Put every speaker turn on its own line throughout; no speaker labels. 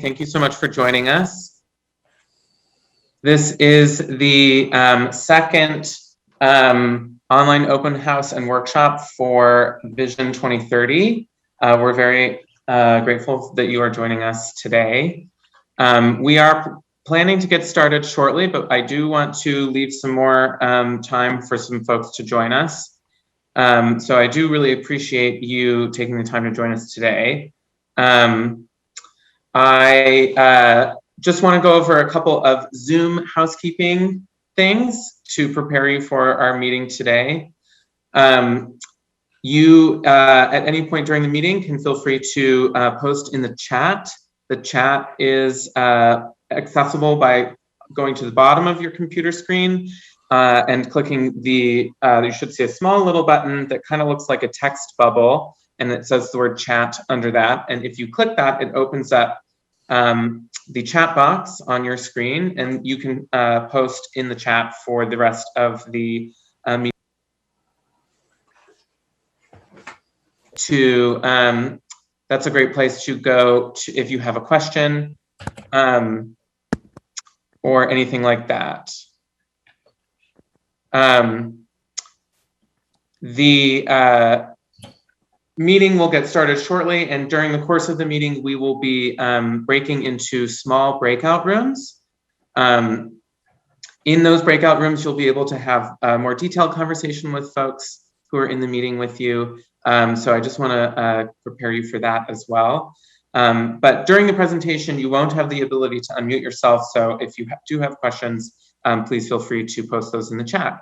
Thank you so much for joining us. This is the second online open house and workshop for Vision 2030. We're very grateful that you are joining us today. We are planning to get started shortly, but I do want to leave some more time for some folks to join us. So I do really appreciate you taking the time to join us today. I just want to go over a couple of Zoom housekeeping things to prepare you for our meeting today. You, at any point during the meeting, can feel free to post in the chat. The chat is accessible by going to the bottom of your computer screen and clicking the, you should see a small little button that kind of looks like a text bubble, and it says the word chat under that. And if you click that, it opens up the chat box on your screen, and you can post in the chat for the rest of the meeting. That's a great place to go to if you have a question or anything like that. The meeting will get started shortly, and during the course of the meeting, we will be breaking into small breakout rooms. In those breakout rooms, you'll be able to have a more detailed conversation with folks who are in the meeting with you. So I just want to prepare you for that as well. But during the presentation, you won't have the ability to unmute yourself. So if you do have questions, please feel free to post those in the chat.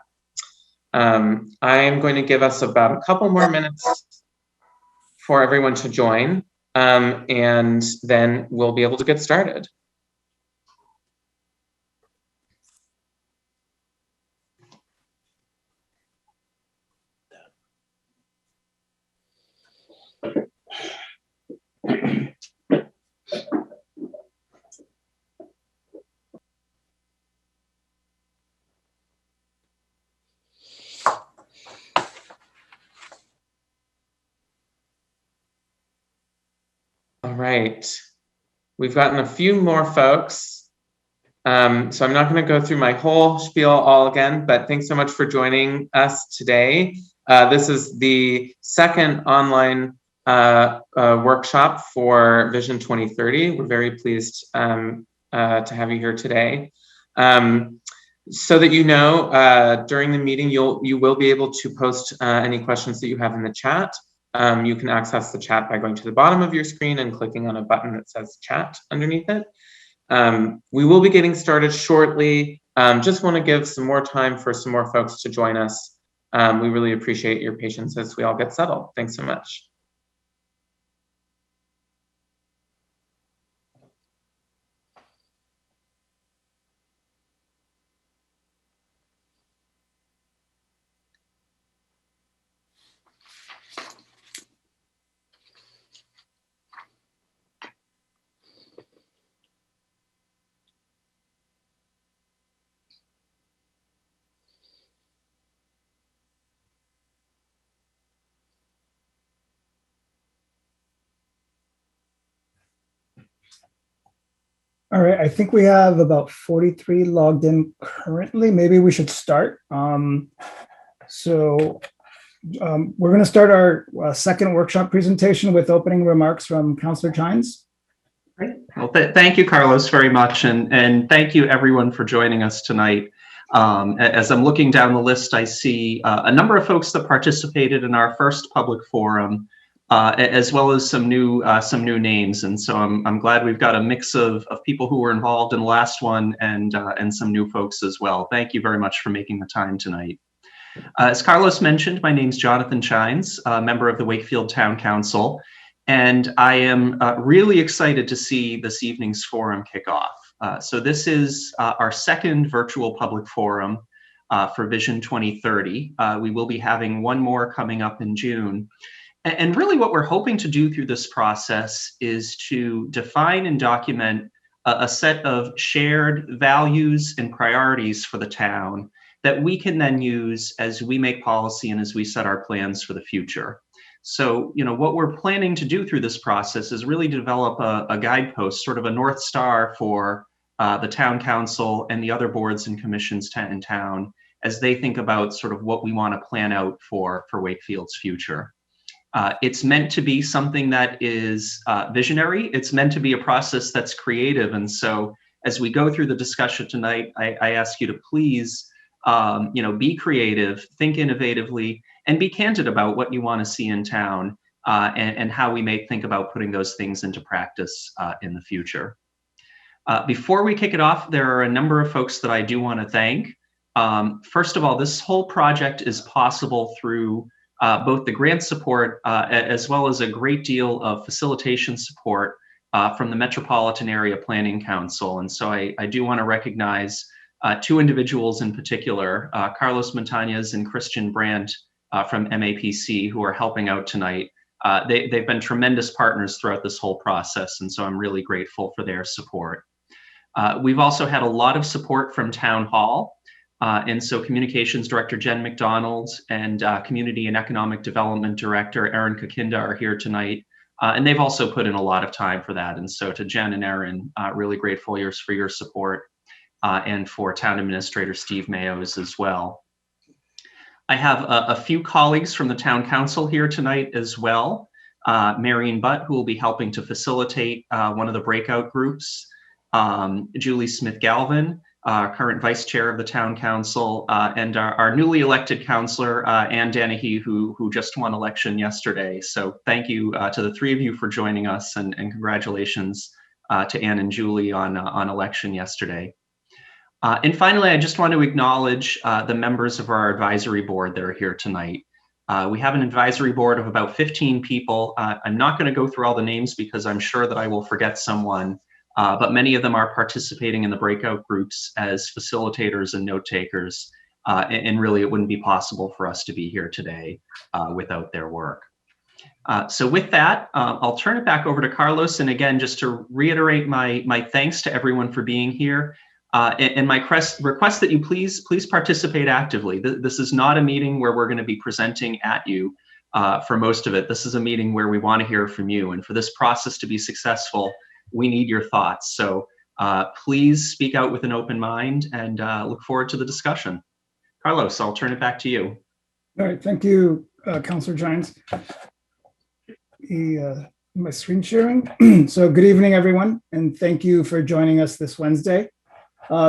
I am going to give us about a couple more minutes for everyone to join, and then we'll be able to get started. All right, we've gotten a few more folks. So I'm not going to go through my whole spiel all again, but thanks so much for joining us today. This is the second online workshop for Vision 2030. We're very pleased to have you here today. So that you know, during the meeting, you will be able to post any questions that you have in the chat. You can access the chat by going to the bottom of your screen and clicking on a button that says chat underneath it. We will be getting started shortly. Just want to give some more time for some more folks to join us. We really appreciate your patience as we all get settled. Thanks so much.
All right, I think we have about 43 logged in currently. Maybe we should start. We're going to start our second workshop presentation with opening remarks from Councillor Chines.
Great. Well, thank you, Carlos, very much. And thank you, everyone, for joining us tonight. As I'm looking down the list, I see a number of folks that participated in our first public forum, as well as some new names, and so I'm glad we've got a mix of people who were involved in the last one and some new folks as well. Thank you very much for making the time tonight. As Carlos mentioned, my name's Jonathan Chines, a member of the Wakefield Town Council, and I am really excited to see this evening's forum kick off. So this is our second virtual public forum for Vision 2030. We will be having one more coming up in June. And really what we're hoping to do through this process is to define and document a set of shared values and priorities for the town that we can then use as we make policy and as we set our plans for the future. So, what we're planning to do through this process is really develop a guidepost, sort of a North Star for the town council and the other boards and commissions in town as they think about sort of what we want to plan out for Wakefield's future. It's meant to be something that is visionary. It's meant to be a process that's creative. And so as we go through the discussion tonight, I ask you to please, be creative, think innovatively, and be candid about what you want to see in town and how we may think about putting those things into practice in the future. Before we kick it off, there are a number of folks that I do want to thank. First of all, this whole project is possible through both the grant support as well as a great deal of facilitation support from the Metropolitan Area Planning Council. And so I do want to recognize two individuals in particular, Carlos Montañez and Christian Brandt from MAPC, who are helping out tonight. They've been tremendous partners throughout this whole process, and so I'm really grateful for their support. We've also had a lot of support from Town Hall. And so Communications Director Jen McDonald and Community and Economic Development Director Erin Kakinda are here tonight. And they've also put in a lot of time for that. And so to Jen and Erin, really grateful for your support and for Town Administrator Steve Mayos as well. I have a few colleagues from the Town Council here tonight as well. Marion Butt, who will be helping to facilitate one of the breakout groups. Julie Smith-Galvin, current vice chair of the Town Council, and our newly elected councillor, Ann Dennehy, who just won election yesterday. So thank you to the three of you for joining us, and congratulations to Ann and Julie on election yesterday. And finally, I just want to acknowledge the members of our advisory board that are here tonight. We have an advisory board of about 15 people. I'm not going to go through all the names because I'm sure that I will forget someone. But many of them are participating in the breakout groups as facilitators and note takers. And really, it wouldn't be possible for us to be here today without their work. So with that, I'll turn it back over to Carlos. And again, just to reiterate my thanks to everyone for being here. And my request that you please participate actively. This is not a meeting where we're going to be presenting at you for most of it. This is a meeting where we want to hear from you. And for this process to be successful, we need your thoughts. So please speak out with an open mind, and look forward to the discussion. Carlos, I'll turn it back to you.
All right, thank you, Councillor Gines. My screen sharing. So good evening, everyone, and thank you for joining us this Wednesday.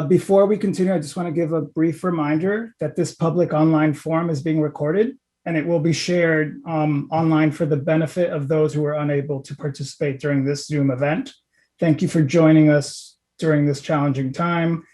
Before we continue, I just want to give a brief reminder that this public online forum is being recorded, and it will be shared online for the benefit of those who are unable to participate during this Zoom event. Thank you for joining us during this challenging time.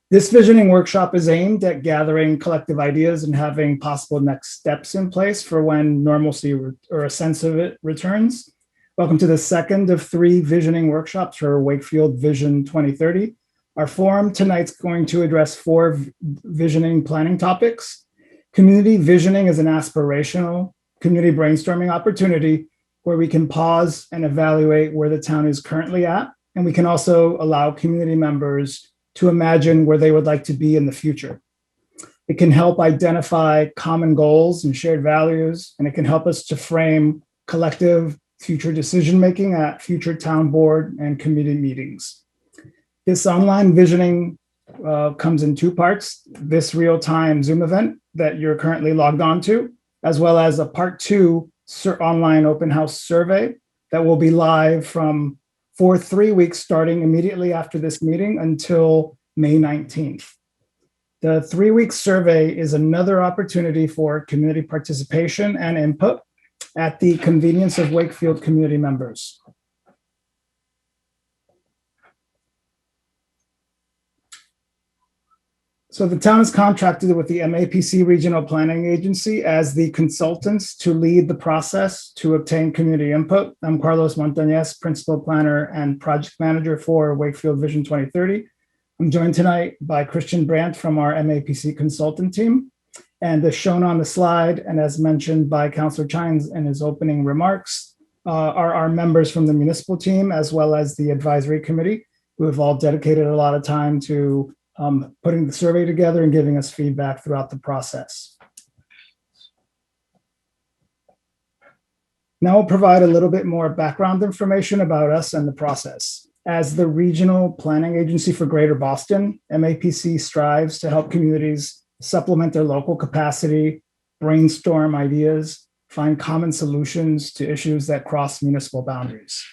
This visioning workshop is aimed at gathering collective ideas and having possible next steps in place for when normalcy or a sense of it returns. Welcome to the second of 3 visioning workshops for Wakefield Vision 2030. Our forum tonight's going to address 4 visioning planning topics. Community visioning is an aspirational community brainstorming opportunity where we can pause and evaluate where the town is currently at. And we can also allow community members to imagine where they would like to be in the future. It can help identify common goals and shared values, and it can help us to frame collective future decision-making at future town board and committee meetings. This online visioning comes in 2 parts: this real-time Zoom event that you're currently logged on to, as well as a part 2 online open house survey that will be live for 3 weeks starting immediately after this meeting until May 19th. The 3-week survey is another opportunity for community participation and input at the convenience of Wakefield community members. So the town is contracted with the MAPC Regional Planning Agency as the consultants to lead the process to obtain community input. I'm Carlos Montañez, Principal Planner and Project Manager for Wakefield Vision 2030. I'm joined tonight by Christian Brandt from our MAPC consultant team. And as shown on the slide, and as mentioned by Councillor Chines in his opening remarks, are our members from the municipal team, as well as the advisory committee, who have all dedicated a lot of time to putting the survey together and giving us feedback throughout the process. Now I'll provide a little bit more background information about us and the process. As the regional planning agency for Greater Boston, MAPC strives to help communities supplement their local capacity, brainstorm ideas, find common solutions to issues that cross municipal boundaries.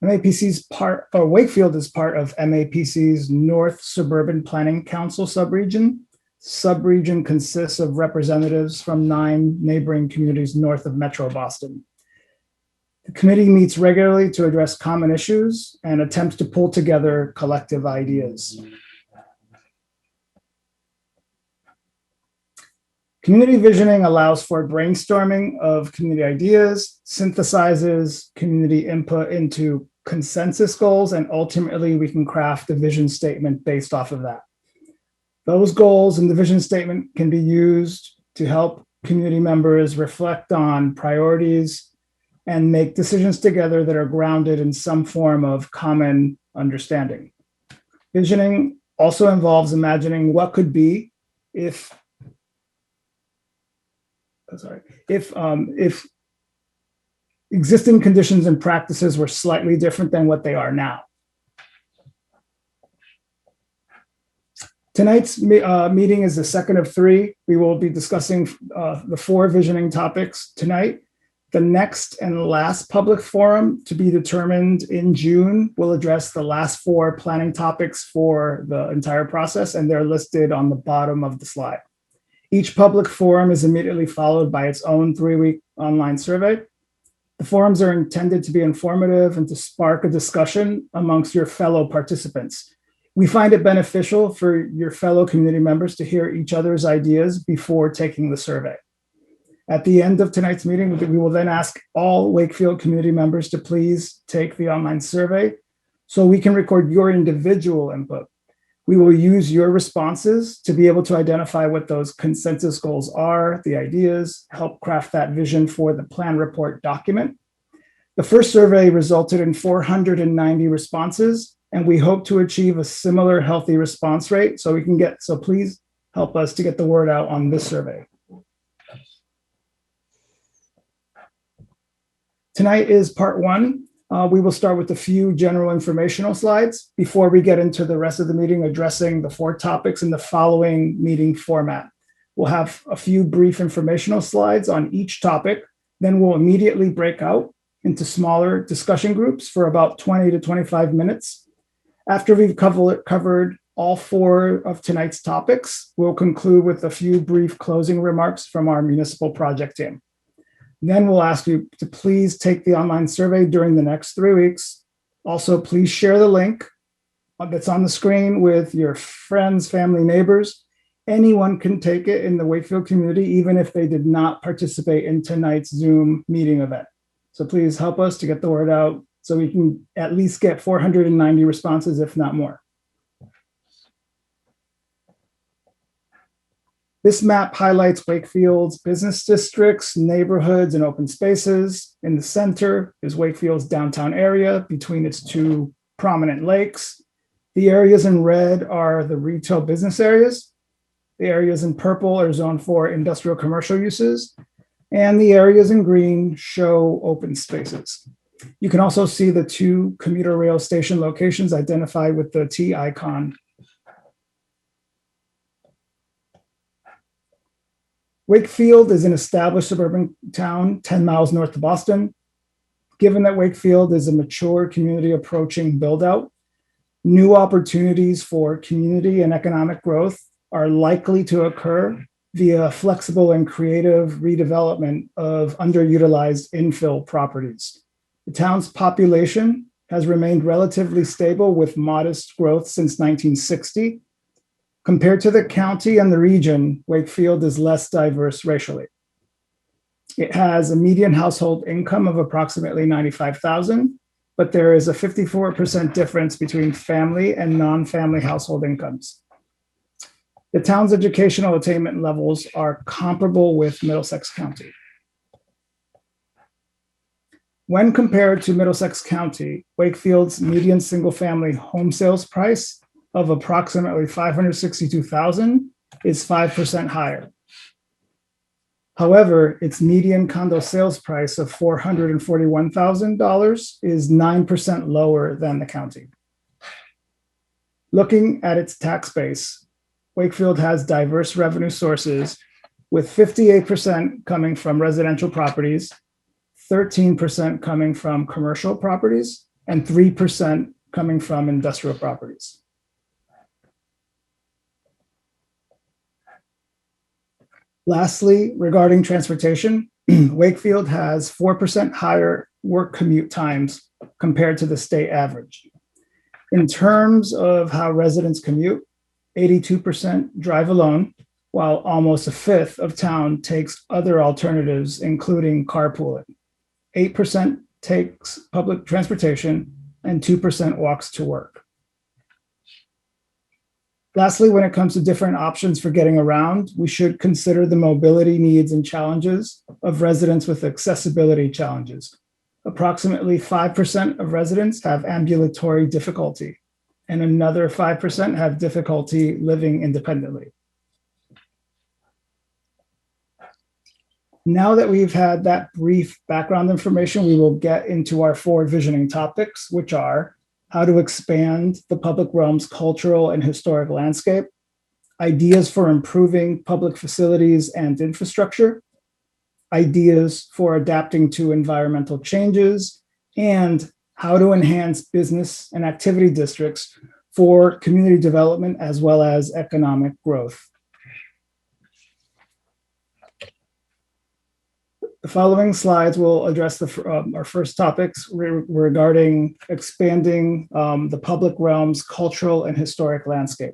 Wakefield is part of MAPC's North Suburban Planning Council subregion. Subregion consists of representatives from 9 neighboring communities north of Metro Boston. The committee meets regularly to address common issues and attempts to pull together collective ideas. Community visioning allows for brainstorming of community ideas, synthesizes community input into consensus goals, and ultimately we can craft a vision statement based off of that. Those goals in the vision statement can be used to help community members reflect on priorities and make decisions together that are grounded in some form of common understanding. Visioning also involves imagining what could be if existing conditions and practices were slightly different than what they are now. Tonight's meeting is the second of 3. We will be discussing the 4 visioning topics tonight. The next and last public forum, to be determined in June, will address the last 4 planning topics for the entire process, and they're listed on the bottom of the slide. Each public forum is immediately followed by its own 3-week online survey. The forums are intended to be informative and to spark a discussion amongst your fellow participants. We find it beneficial for your fellow community members to hear each other's ideas before taking the survey. At the end of tonight's meeting, we will then ask all Wakefield community members to please take the online survey so we can record your individual input. We will use your responses to be able to identify what those consensus goals are, the ideas, help craft that vision for the plan report document. The first survey resulted in 490 responses, and we hope to achieve a similar healthy response rate so please help us to get the word out on this survey. Tonight is part 1. We will start with a few general informational slides before we get into the rest of the meeting addressing the 4 topics in the following meeting format. We'll have a few brief informational slides on each topic, then we'll immediately break out into smaller discussion groups for about 20 to 25 minutes. After we've covered all 4 of tonight's topics, we'll conclude with a few brief closing remarks from our municipal project team. Then we'll ask you to please take the online survey during the next 3 weeks. Also, please share the link that's on the screen with your friends, family, neighbors. Anyone can take it in the Wakefield community, even if they did not participate in tonight's Zoom meeting event. So please help us to get the word out so we can at least get 490 responses, if not more. This map highlights Wakefield's business districts, neighborhoods, and open spaces. In the center is Wakefield's downtown area between its 2 prominent lakes. The areas in red are the retail business areas. The areas in purple are zoned for industrial commercial uses. And the areas in green show open spaces. You can also see the 2 commuter rail station locations identified with the T icon. Wakefield is an established suburban town 10 miles north of Boston. Given that Wakefield is a mature community approaching build-out, new opportunities for community and economic growth are likely to occur via flexible and creative redevelopment of underutilized infill properties. The town's population has remained relatively stable with modest growth since 1960. Compared to the county and the region, Wakefield is less diverse racially. It has a median household income of approximately $95,000, but there is a 54% difference between family and non-family household incomes. The town's educational attainment levels are comparable with Middlesex County. When compared to Middlesex County, Wakefield's median single-family home sales price of approximately $562,000 is 5% higher. However, its median condo sales price of $441,000 is 9% lower than the county. Looking at its tax base, Wakefield has diverse revenue sources, with 58% coming from residential properties, 13% coming from commercial properties, and 3% coming from industrial properties. Lastly, regarding transportation, Wakefield has 4% higher work commute times compared to the state average. In terms of how residents commute, 82% drive alone, while almost a fifth of town takes other alternatives, including carpooling. 8% takes public transportation, and 2% walks to work. Lastly, when it comes to different options for getting around, we should consider the mobility needs and challenges of residents with accessibility challenges. Approximately 5% of residents have ambulatory difficulty, and another 5% have difficulty living independently. Now that we've had that brief background information, we will get into our 4 visioning topics, which are how to expand the public realm's cultural and historic landscape, ideas for improving public facilities and infrastructure, ideas for adapting to environmental changes, and how to enhance business and activity districts for community development as well as economic growth. The following slides will address our first topics regarding expanding the public realm's cultural and historic landscape.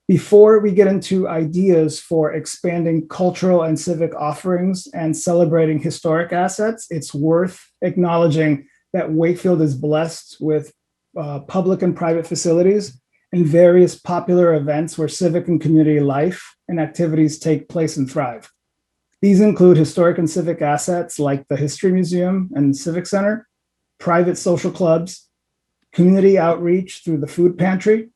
Before we get into ideas for expanding cultural and civic offerings and celebrating historic assets, it's worth acknowledging that Wakefield is blessed with public and private facilities and various popular events where civic and community life and activities take place and thrive. These include historic and civic assets like the History Museum and Civic Center, private social clubs, community outreach through the food pantry,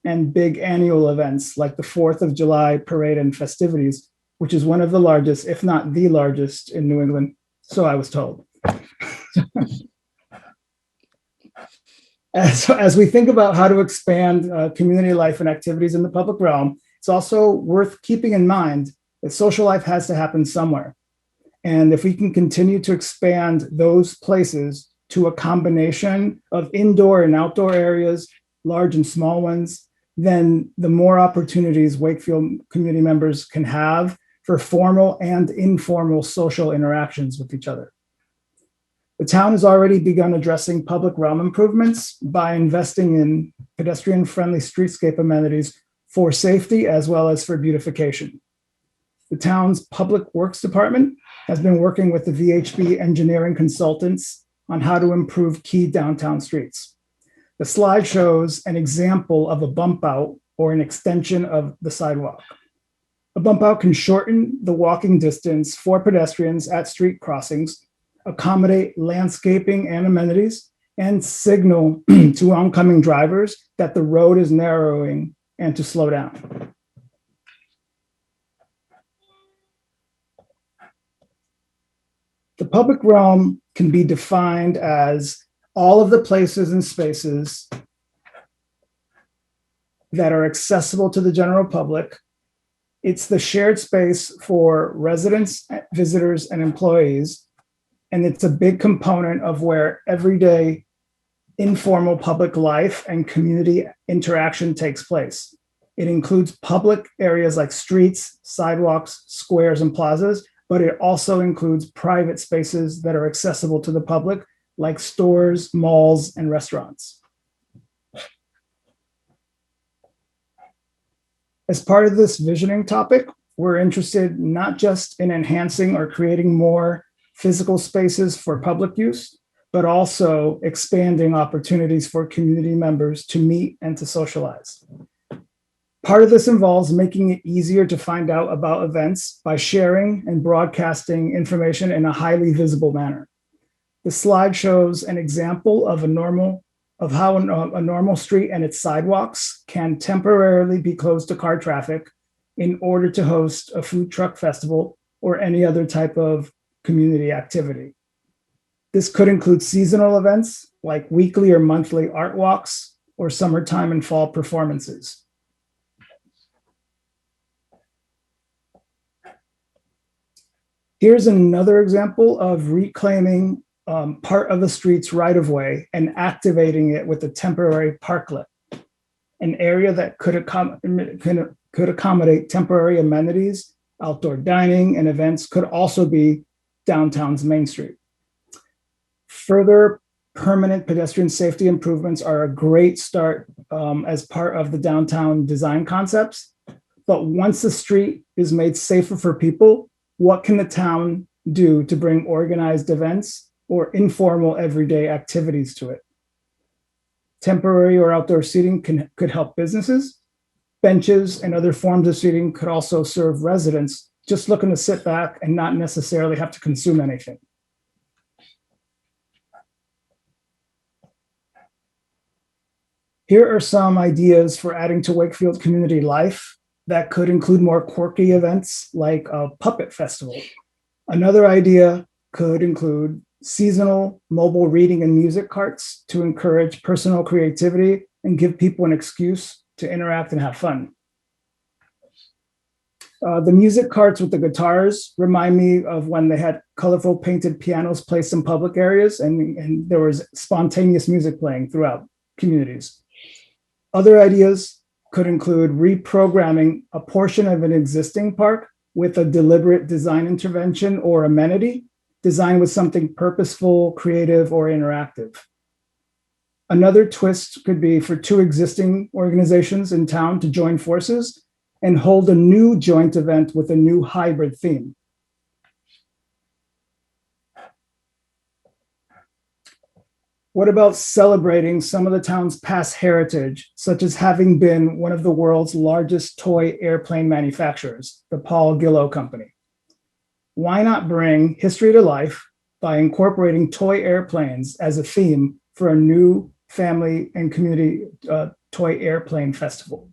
and big annual events like the 4th of July parade and festivities, which is one of the largest, if not the largest, in New England, so I was told. As we think about how to expand community life and activities in the public realm, it's also worth keeping in mind that social life has to happen somewhere. And if we can continue to expand those places to a combination of indoor and outdoor areas, large and small ones, then the more opportunities Wakefield community members can have for formal and informal social interactions with each other. The town has already begun addressing public realm improvements by investing in pedestrian-friendly streetscape amenities for safety as well as for beautification. The town's Public Works Department has been working with the VHB engineering consultants on how to improve key downtown streets. The slide shows an example of a bump out or an extension of the sidewalk. A bump out can shorten the walking distance for pedestrians at street crossings, accommodate landscaping and amenities, and signal to oncoming drivers that the road is narrowing and to slow down. The public realm can be defined as all of the places and spaces that are accessible to the general public. It's the shared space for residents, visitors, and employees. And it's a big component of where everyday informal public life and community interaction takes place. It includes public areas like streets, sidewalks, squares, and plazas, but it also includes private spaces that are accessible to the public, like stores, malls, and restaurants. As part of this visioning topic, we're interested not just in enhancing or creating more physical spaces for public use, but also expanding opportunities for community members to meet and to socialize. Part of this involves making it easier to find out about events by sharing and broadcasting information in a highly visible manner. The slide shows an example of how a normal street and its sidewalks can temporarily be closed to car traffic in order to host a food truck festival or any other type of community activity. This could include seasonal events like weekly or monthly art walks or summertime and fall performances. Here's another example of reclaiming part of the street's right-of-way and activating it with a temporary parklet, an area that could accommodate temporary amenities, outdoor dining, and events could also be downtown's Main Street. Further permanent pedestrian safety improvements are a great start as part of the downtown design concepts. But once the street is made safer for people, what can the town do to bring organized events or informal everyday activities to it? Temporary or outdoor seating could help businesses. Benches and other forms of seating could also serve residents just looking to sit back and not necessarily have to consume anything. Here are some ideas for adding to Wakefield community life that could include more quirky events like a puppet festival. Another idea could include seasonal mobile reading and music carts to encourage personal creativity and give people an excuse to interact and have fun. The music carts with the guitars remind me of when they had colorful painted pianos placed in public areas and there was spontaneous music playing throughout communities. Other ideas could include reprogramming a portion of an existing park with a deliberate design intervention or amenity designed with something purposeful, creative, or interactive. Another twist could be for two existing organizations in town to join forces and hold a new joint event with a new hybrid theme. What about celebrating some of the town's past heritage, such as having been one of the world's largest toy airplane manufacturers, the Paul Gillow Company? Why not bring history to life by incorporating toy airplanes as a theme for a new family and community toy airplane festival?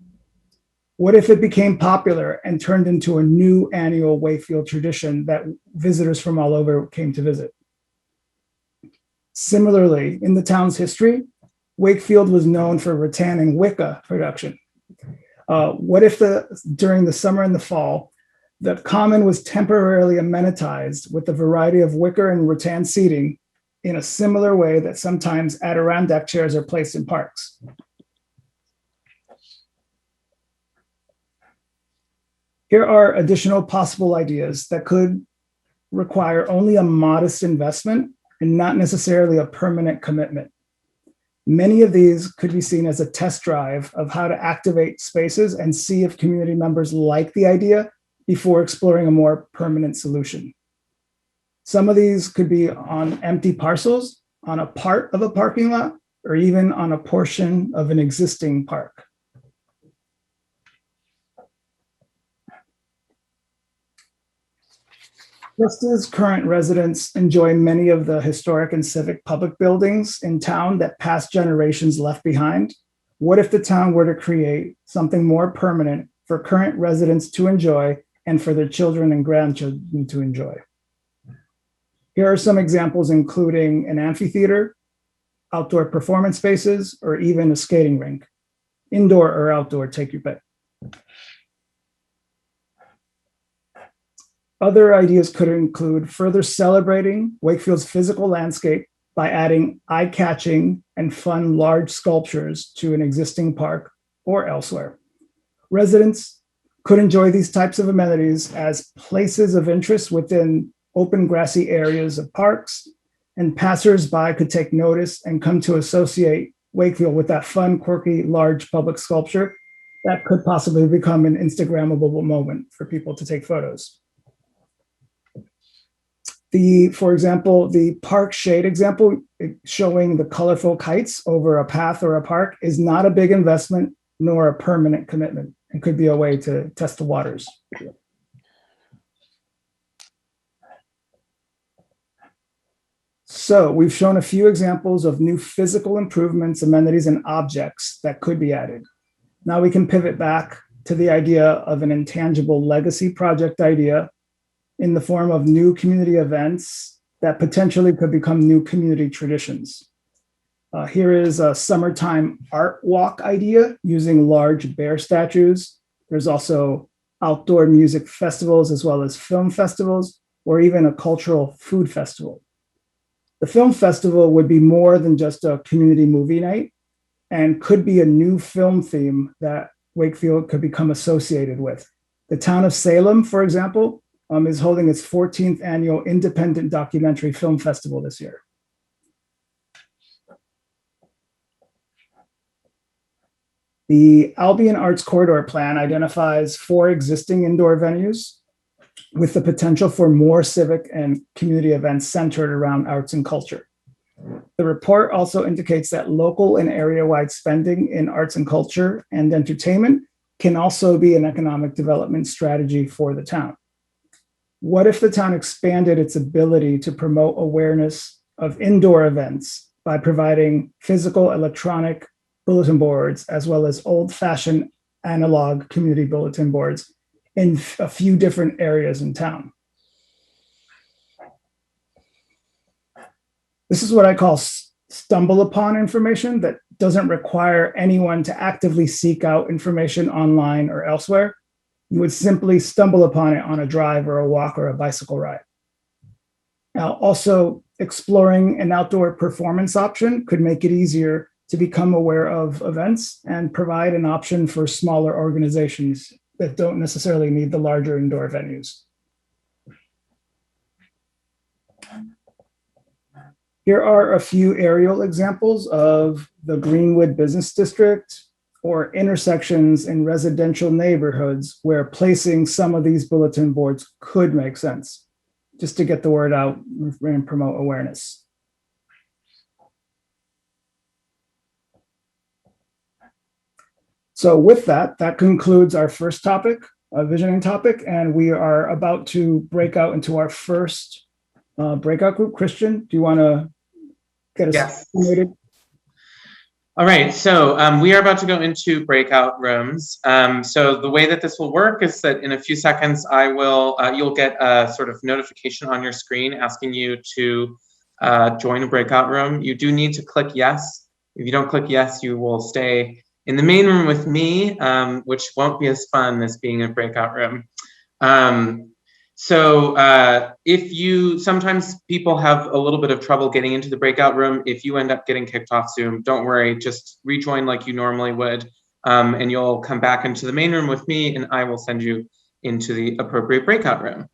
What if it became popular and turned into a new annual Wakefield tradition that visitors from all over came to visit? Similarly, in the town's history, Wakefield was known for rattan and Wicca production. What if during the summer and the fall, the common was temporarily amenitized with a variety of wicker and rattan seating in a similar way that sometimes Adirondack chairs are placed in parks? Here are additional possible ideas that could require only a modest investment and not necessarily a permanent commitment. Many of these could be seen as a test drive of how to activate spaces and see if community members like the idea before exploring a more permanent solution. Some of these could be on empty parcels, on a part of a parking lot, or even on a portion of an existing park. Just as current residents enjoy many of the historic and civic public buildings in town that past generations left behind, what if the town were to create something more permanent for current residents to enjoy and for their children and grandchildren to enjoy? Here are some examples, including an amphitheater, outdoor performance spaces, or even a skating rink. Indoor or outdoor, take your pick. Other ideas could include further celebrating Wakefield's physical landscape by adding eye-catching and fun large sculptures to an existing park or elsewhere. Residents could enjoy these types of amenities as places of interest within open grassy areas of parks, and passersby could take notice and come to associate Wakefield with that fun, quirky, large public sculpture that could possibly become an Instagrammable moment for people to take photos. For example, the park shade example showing the colorful kites over a path or a park is not a big investment nor a permanent commitment and could be a way to test the waters. So we've shown a few examples of new physical improvements, amenities, and objects that could be added. Now we can pivot back to the idea of an intangible legacy project idea in the form of new community events that potentially could become new community traditions. Here is a summertime art walk idea using large bear statues. There's also outdoor music festivals as well as film festivals, or even a cultural food festival. The film festival would be more than just a community movie night and could be a new film theme that Wakefield could become associated with. The town of Salem, for example, is holding its 14th annual Independent Documentary Film Festival this year. The Albion Arts Corridor Plan identifies 4 existing indoor venues with the potential for more civic and community events centered around arts and culture. The report also indicates that local and area-wide spending in arts and culture and entertainment can also be an economic development strategy for the town. What if the town expanded its ability to promote awareness of indoor events by providing physical, electronic bulletin boards, as well as old-fashioned analog community bulletin boards in a few different areas in town? This is what I call stumble upon information that doesn't require anyone to actively seek out information online or elsewhere. You would simply stumble upon it on a drive or a walk or a bicycle ride. Now, also exploring an outdoor performance option could make it easier to become aware of events and provide an option for smaller organizations that don't necessarily need the larger indoor venues. Here are a few aerial examples of the Greenwood Business District or intersections in residential neighborhoods where placing some of these bulletin boards could make sense, just to get the word out and promote awareness. So with that, that concludes our first topic, a visioning topic, and we are about to break out into our first breakout group. Christian, do you want to get us started?
All right, so we are about to go into breakout rooms. So the way that this will work is that in a few seconds, you'll get a sort of notification on your screen asking you to join a breakout room. You do need to click yes. If you don't click yes, you will stay in the main room with me, which won't be as fun as being in a breakout room. Sometimes people have a little bit of trouble getting into the breakout room. If you end up getting kicked off Zoom, don't worry, just rejoin like you normally would, and you'll come back into the main room with me and I will send you into the appropriate breakout room.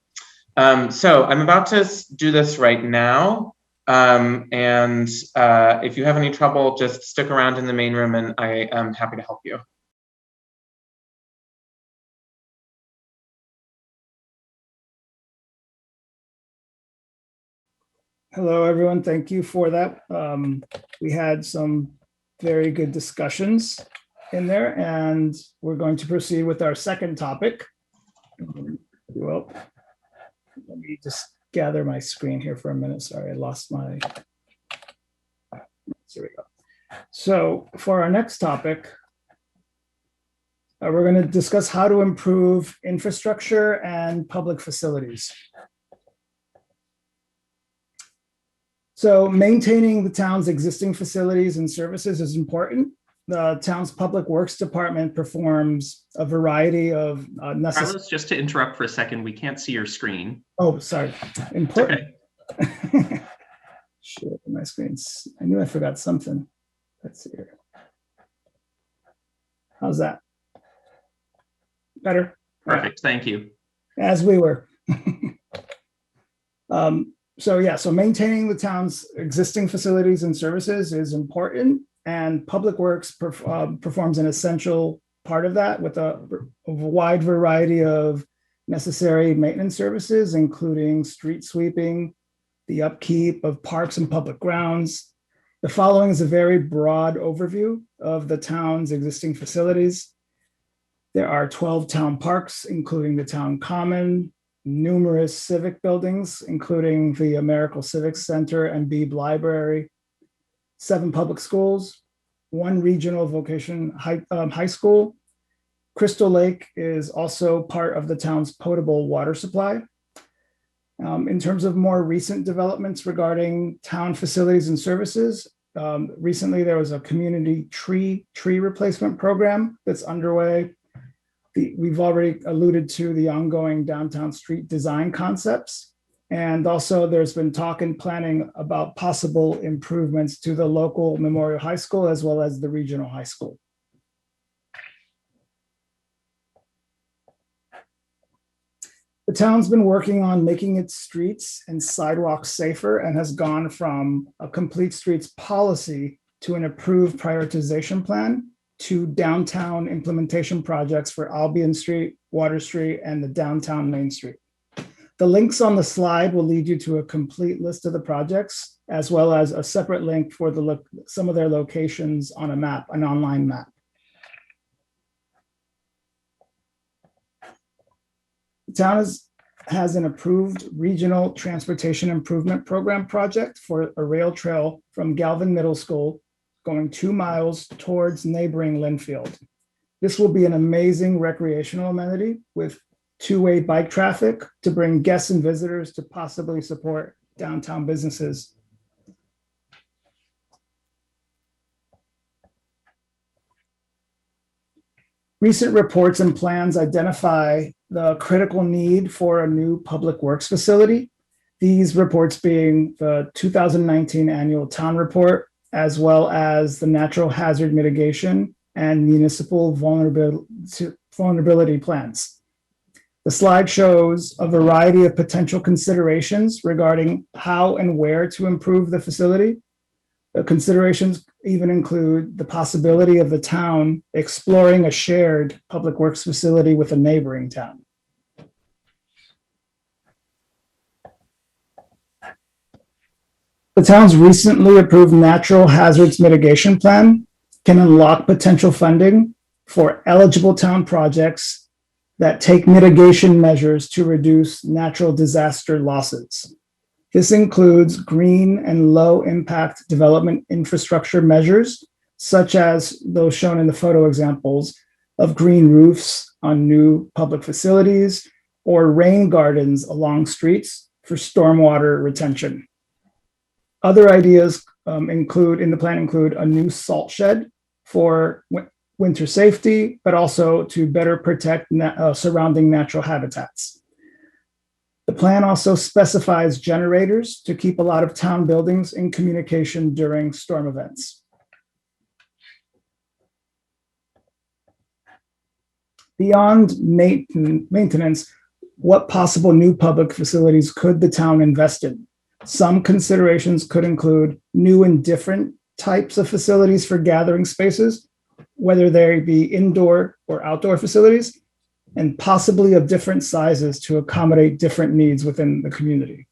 So I'm about to do this right now. If you have any trouble, just stick around in the main room and I am happy to help you.
Hello, everyone. Thank you for that. We had some very good discussions in there, and we're going to proceed with our second topic. Well, let me just gather my screen here for a minute. Sorry, I lost my. Here we go. So for our next topic, we're going to discuss how to improve infrastructure and public facilities. So maintaining the town's existing facilities and services is important. The town's public works department performs a variety of necessary.
Carlos, just to interrupt for a second, we can't see your screen.
Oh, sorry. Important. Okay. Shit, my screens. I knew I forgot something. Let's see here. How's that? Better?
Perfect. Thank you.
As we were. So maintaining the town's existing facilities and services is important, and Public Works performs an essential part of that with a wide variety of necessary maintenance services, including street sweeping, the upkeep of parks and public grounds. The following is a very broad overview of the town's existing facilities. There are 12 town parks, including the town common, numerous civic buildings, including the Americal Civic Center and Beebe Library, 7 public schools, 1 regional vocation high school, Crystal Lake is also part of the town's potable water supply. In terms of more recent developments regarding town facilities and services, recently there was a community tree replacement program that's underway. We've already alluded to the ongoing downtown street design concepts. And also there's been talk and planning about possible improvements to the local Memorial High School as well as the regional high school. The town's been working on making its streets and sidewalks safer and has gone from a complete streets policy to an approved prioritization plan to downtown implementation projects for Albion Street, Water Street, and the downtown Main Street. The links on the slide will lead you to a complete list of the projects, as well as a separate link for some of their locations on a map, an online map. The town has an approved regional transportation improvement program project for a rail trail from Galvin Middle School going 2 miles towards neighboring Linfield. This will be an amazing recreational amenity with two-way bike traffic to bring guests and visitors to possibly support downtown businesses. Recent reports and plans identify the critical need for a new public works facility. These reports being the 2019 annual town report, as well as the natural hazard mitigation and municipal vulnerability plans. The slide shows a variety of potential considerations regarding how and where to improve the facility. The considerations even include the possibility of the town exploring a shared public works facility with a neighboring town. The town's recently approved natural hazards mitigation plan can unlock potential funding for eligible town projects that take mitigation measures to reduce natural disaster losses. This includes green and low impact development infrastructure measures, such as those shown in the photo examples of green roofs on new public facilities or rain gardens along streets for stormwater retention. Other ideas include a new salt shed for winter safety, but also to better protect surrounding natural habitats. The plan also specifies generators to keep a lot of town buildings in communication during storm events. Beyond maintenance, what possible new public facilities could the town invest in? Some considerations could include new and different types of facilities for gathering spaces, whether they be indoor or outdoor facilities, and possibly of different sizes to accommodate different needs within the community.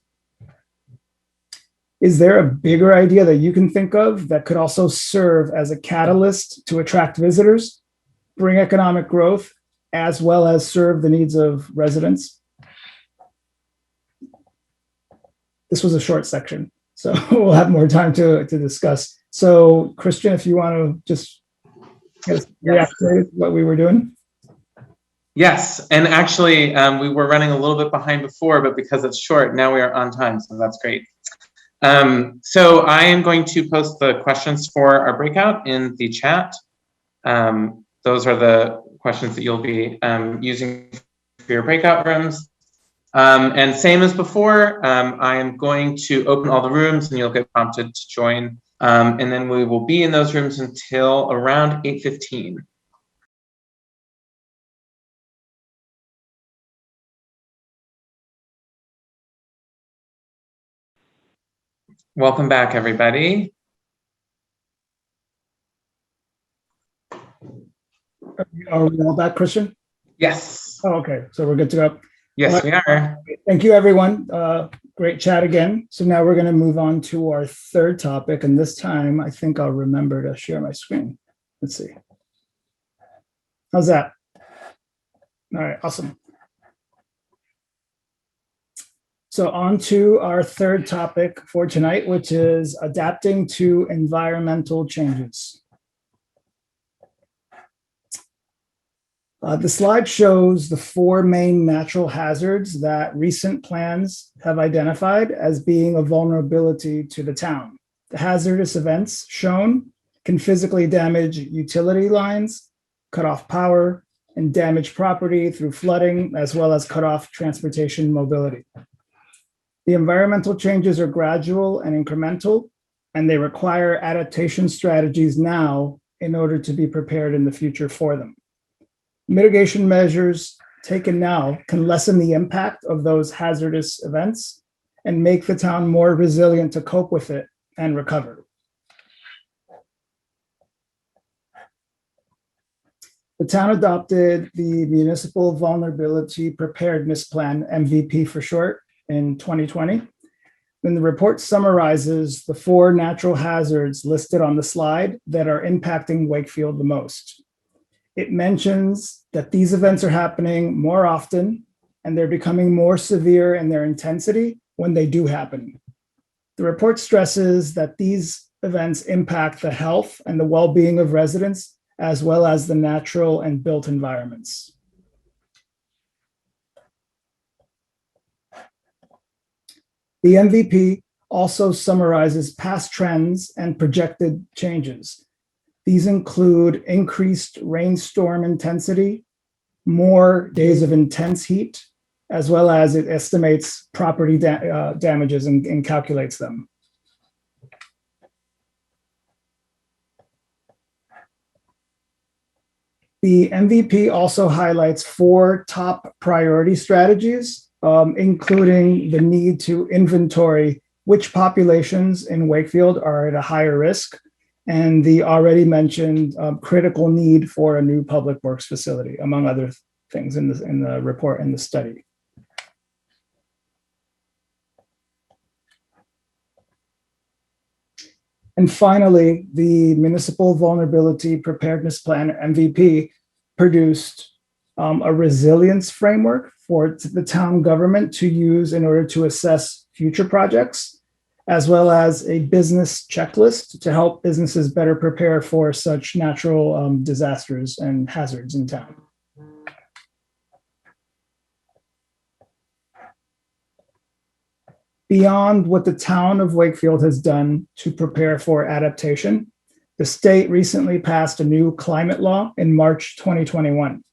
Is there a bigger idea that you can think of that could also serve as a catalyst to attract visitors, bring economic growth, as well as serve the needs of residents? This was a short section, so we'll have more time to discuss. So Christian, if you want to just react to what we were doing.
Yes, and actually we were running a little bit behind before, but because it's short, now we are on time, so that's great. So I am going to post the questions for our breakout in the chat. Those are the questions that you'll be using for your breakout rooms. And same as before, I am going to open all the rooms and you'll get prompted to join. And then we will be in those rooms until around 8:15. Welcome back, everybody.
Are we all back, Christian?
Yes.
Oh, okay, so we're good to go.
Yes, we are.
Thank you, everyone. Great chat again. So now we're going to move on to our third topic. And this time, I think I'll remember to share my screen. Let's see. How's that? All right, awesome. So on to our third topic for tonight, which is adapting to environmental changes. The slide shows the 4 main natural hazards that recent plans have identified as being a vulnerability to the town. The hazardous events shown can physically damage utility lines, cut off power, and damage property through flooding, as well as cut off transportation mobility. The environmental changes are gradual and incremental, and they require adaptation strategies now in order to be prepared in the future for them. Mitigation measures taken now can lessen the impact of those hazardous events and make the town more resilient to cope with it and recover. The town adopted the Municipal Vulnerability Preparedness Plan, MVP for short, in 2020. Then the report summarizes the 4 natural hazards listed on the slide that are impacting Wakefield the most. It mentions that these events are happening more often and they're becoming more severe in their intensity when they do happen. The report stresses that these events impact the health and the well-being of residents, as well as the natural and built environments. The MVP also summarizes past trends and projected changes. These include increased rainstorm intensity, more days of intense heat, as well as it estimates property damages and calculates them. The MVP also highlights 4 top priority strategies, including the need to inventory which populations in Wakefield are at a higher risk, and the already mentioned critical need for a new public works facility, among other things in the report and the study. And finally, the Municipal Vulnerability Preparedness Plan, MVP, produced a resilience framework for the town government to use in order to assess future projects, as well as a business checklist to help businesses better prepare for such natural disasters and hazards in town. Beyond what the town of Wakefield has done to prepare for adaptation, the state recently passed a new climate law in March 2021.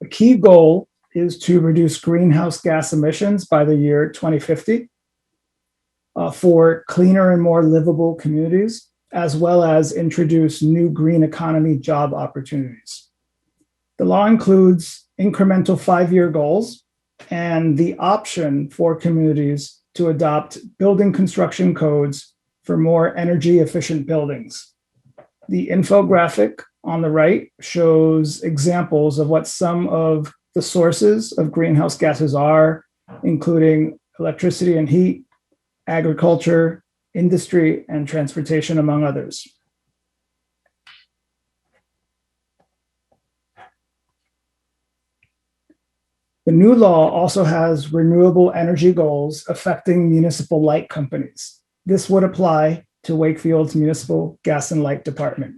The key goal is to reduce greenhouse gas emissions by the year 2050 for cleaner and more livable communities, as well as introduce new green economy job opportunities. The law includes incremental 5-year goals and the option for communities to adopt building construction codes for more energy efficient buildings. The infographic on the right shows examples of what some of the sources of greenhouse gases are, including electricity and heat, agriculture, industry, and transportation, among others. The new law also has renewable energy goals affecting municipal light companies. This would apply to Wakefield's Municipal Gas and Light Department.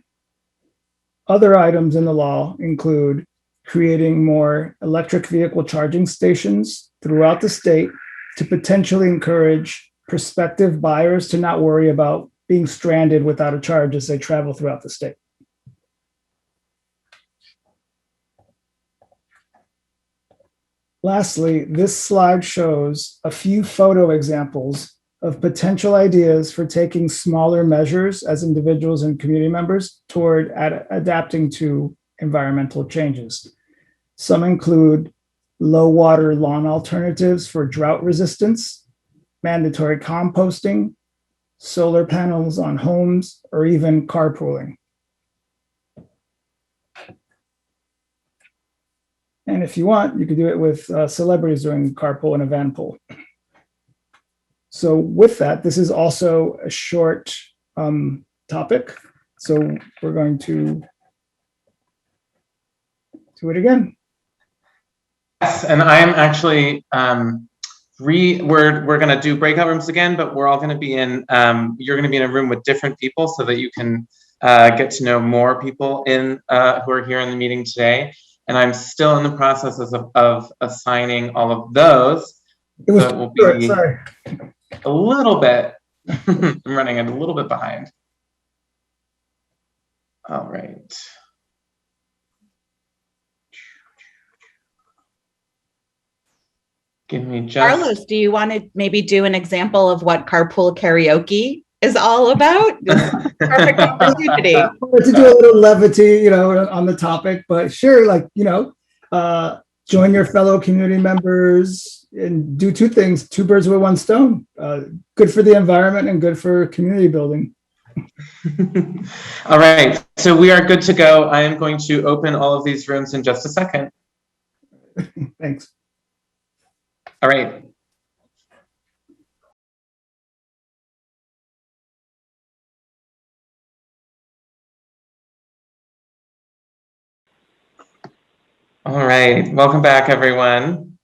Other items in the law include creating more electric vehicle charging stations throughout the state to potentially encourage prospective buyers to not worry about being stranded without a charge as they travel throughout the state. Lastly, this slide shows a few photo examples of potential ideas for taking smaller measures as individuals and community members toward adapting to environmental changes. Some include low water lawn alternatives for drought resistance, mandatory composting, solar panels on homes, or even carpooling. And if you want, you could do it with celebrities doing carpool and a van pool. So with that, this is also a short topic. So we're going to do it again.
Yes, and I am actually we're going to do breakout rooms again, but we're all going to be in. You're going to be in a room with different people so that you can get to know more people in who are here in the meeting today. and I'm still in the process of assigning all of those.
It was
So it will
short,
be
sorry.
a little bit, I'm running a little bit behind. All right. Give me just...
Carlos, do you want to maybe do an example of what carpool karaoke is all about? This is a perfect opportunity.
I wanted to do a little levity, you know, on the topic, but sure, like, you know, join your fellow community members and do two things, two birds with one stone. Good for the environment and good for community building.
All right, so we are good to go. I am going to open all of these rooms in just a second.
Thanks.
All right. All right, welcome back, everyone.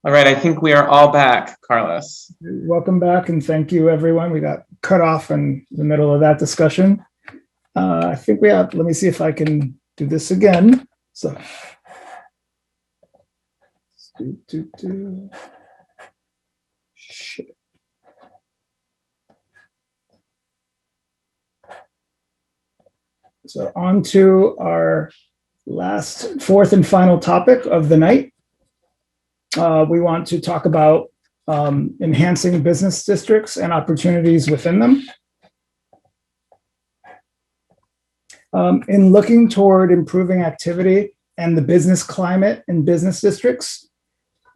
All right, I think we are all back, Carlos.
Welcome back and thank you, everyone. We got cut off in the middle of that discussion. I think we have, let me see if I can do this again. So, shit. So on to our last, fourth and final topic of the night. We want to talk about enhancing business districts and opportunities within them. In looking toward improving activity and the business climate in business districts,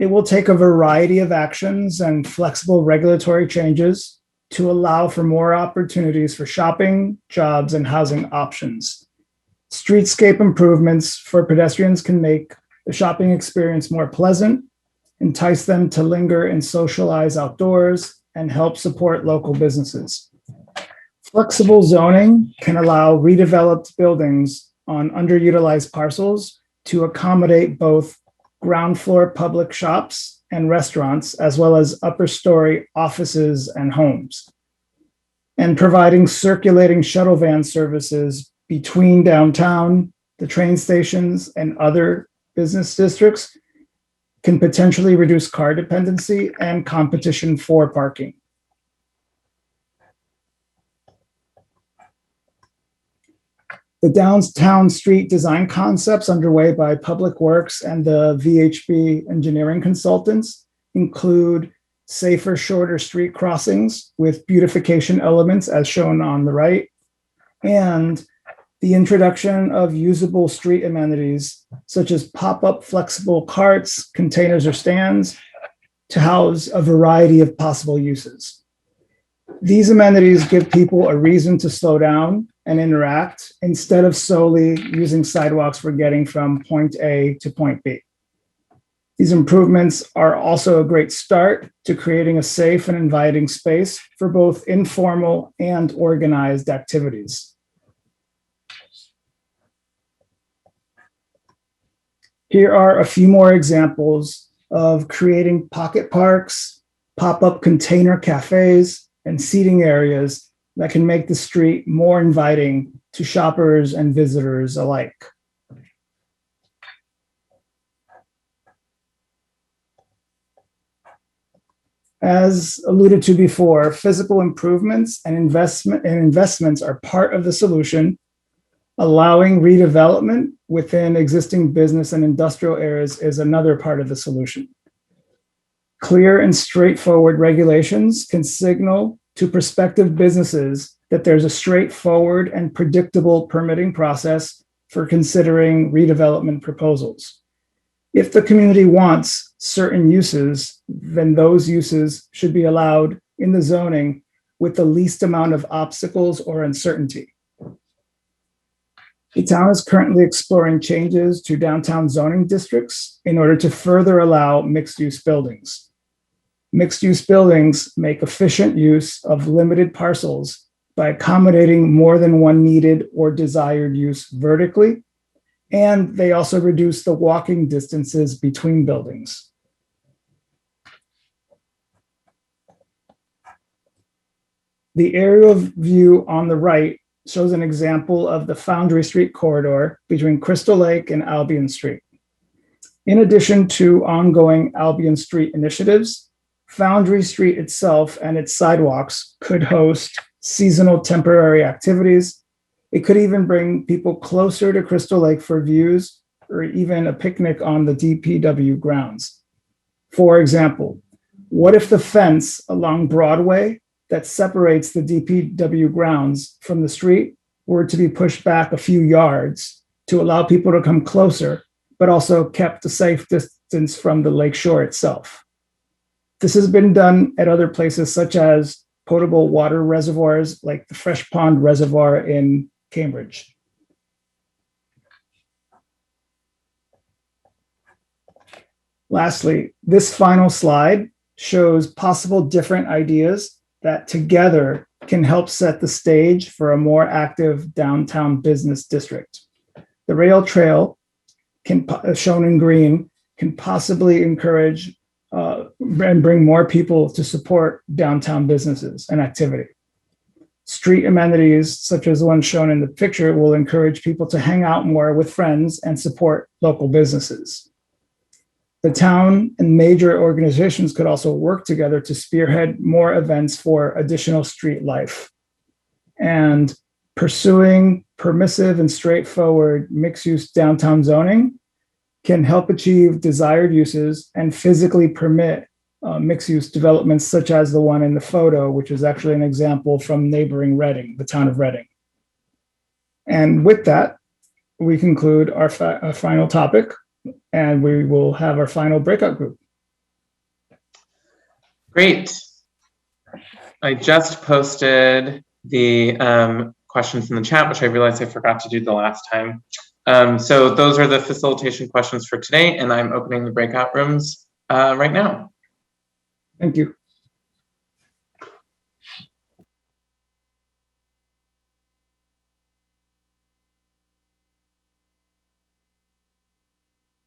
it will take a variety of actions and flexible regulatory changes to allow for more opportunities for shopping, jobs, and housing options. Streetscape improvements for pedestrians can make the shopping experience more pleasant, entice them to linger and socialize outdoors, and help support local businesses. Flexible zoning can allow redeveloped buildings on underutilized parcels to accommodate both ground floor public shops and restaurants, as well as upper story offices and homes. And providing circulating shuttle van services between downtown, the train stations, and other business districts can potentially reduce car dependency and competition for parking. The downtown street design concepts underway by Public Works and the VHB engineering consultants include safer, shorter street crossings with beautification elements as shown on the right, and the introduction of usable street amenities such as pop-up flexible carts, containers, or stands to house a variety of possible uses. These amenities give people a reason to slow down and interact instead of solely using sidewalks for getting from point A to point B. These improvements are also a great start to creating a safe and inviting space for both informal and organized activities. Here are a few more examples of creating pocket parks, pop-up container cafes, and seating areas that can make the street more inviting to shoppers and visitors alike. As alluded to before, physical improvements and investments are part of the solution. Allowing redevelopment within existing business and industrial areas is another part of the solution. Clear and straightforward regulations can signal to prospective businesses that there's a straightforward and predictable permitting process for considering redevelopment proposals. If the community wants certain uses, then those uses should be allowed in the zoning with the least amount of obstacles or uncertainty. The town is currently exploring changes to downtown zoning districts in order to further allow mixed-use buildings. Mixed-use buildings make efficient use of limited parcels by accommodating more than one needed or desired use vertically, and they also reduce the walking distances between buildings. The aerial view on the right shows an example of the Foundry Street corridor between Crystal Lake and Albion Street. In addition to ongoing Albion Street initiatives, Foundry Street itself and its sidewalks could host seasonal temporary activities. It could even bring people closer to Crystal Lake for views or even a picnic on the DPW grounds. For example, what if the fence along Broadway that separates the DPW grounds from the street were to be pushed back a few yards to allow people to come closer, but also kept a safe distance from the lakeshore itself? This has been done at other places such as potable water reservoirs like the Fresh Pond Reservoir in Cambridge. Lastly, this final slide shows possible different ideas that together can help set the stage for a more active downtown business district. The rail trail, shown in green, can possibly encourage and bring more people to support downtown businesses and activity. Street amenities, such as the one shown in the picture, will encourage people to hang out more with friends and support local businesses. The town and major organizations could also work together to spearhead more events for additional street life. And pursuing permissive and straightforward mixed-use downtown zoning can help achieve desired uses and physically permit mixed-use developments such as the one in the photo, which is actually an example from neighboring Reading, the town of Reading. And with that, we conclude our final topic, and we will have our final breakout group.
Great. I just posted the questions in the chat, which I realized I forgot to do the last time. So those are the facilitation questions for today, and I'm opening the breakout rooms right now.
Thank you.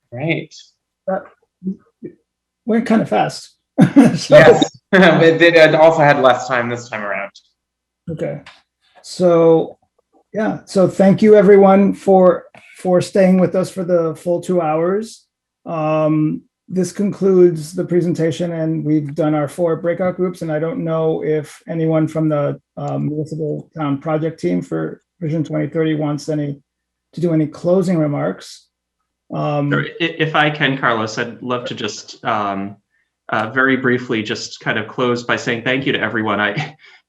Right.
Went kind of fast.
Yes, it also had less time this time around.
Okay. So, yeah. So thank you everyone for staying with us for the full 2 hours. This concludes the presentation, and we've done our 4 breakout groups. And I don't know if anyone from the Municipal Town Project team for Vision 2030 wants to do any closing remarks.
If I can, Carlos, I'd love to just very briefly just kind of close by saying thank you to everyone.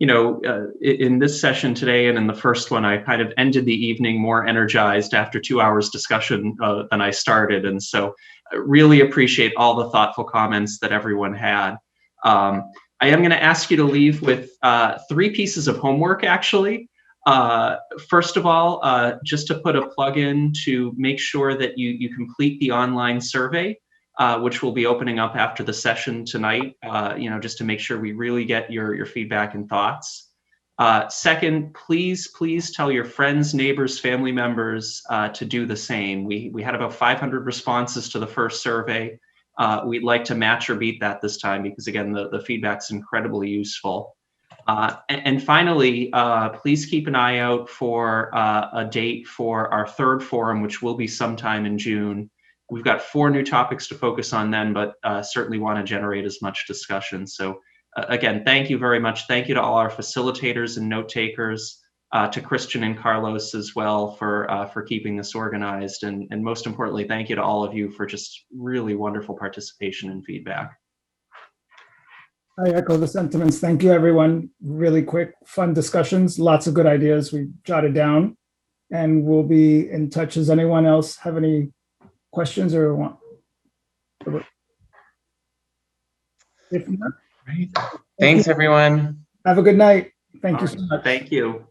In this session today and in the first one, I kind of ended the evening more energized after 2 hours discussion than I started. And so I really appreciate all the thoughtful comments that everyone had. I am going to ask you to leave with 3 pieces of homework, actually. First of all, just to put a plug in to make sure that you complete the online survey, which will be opening up after the session tonight, just to make sure we really get your feedback and thoughts. Second, please tell your friends, neighbors, family members to do the same. We had about 500 responses to the first survey. We'd like to match or beat that this time because, again, the feedback's incredibly useful. And finally, please keep an eye out for a date for our 3rd forum, which will be sometime in June. We've got 4 new topics to focus on then, but certainly want to generate as much discussion. So again, thank you very much. Thank you to all our facilitators and note takers, to Christian and Carlos as well for keeping this organized. And most importantly, thank you to all of you for just really wonderful participation and feedback.
I echo the sentiments. Thank you, everyone. Really quick, fun discussions, lots of good ideas we jotted down, and we'll be in touch. Does anyone else have any questions or want? If not,
Right. Thanks, everyone.
have a good night. Thank you so much.
Thank you.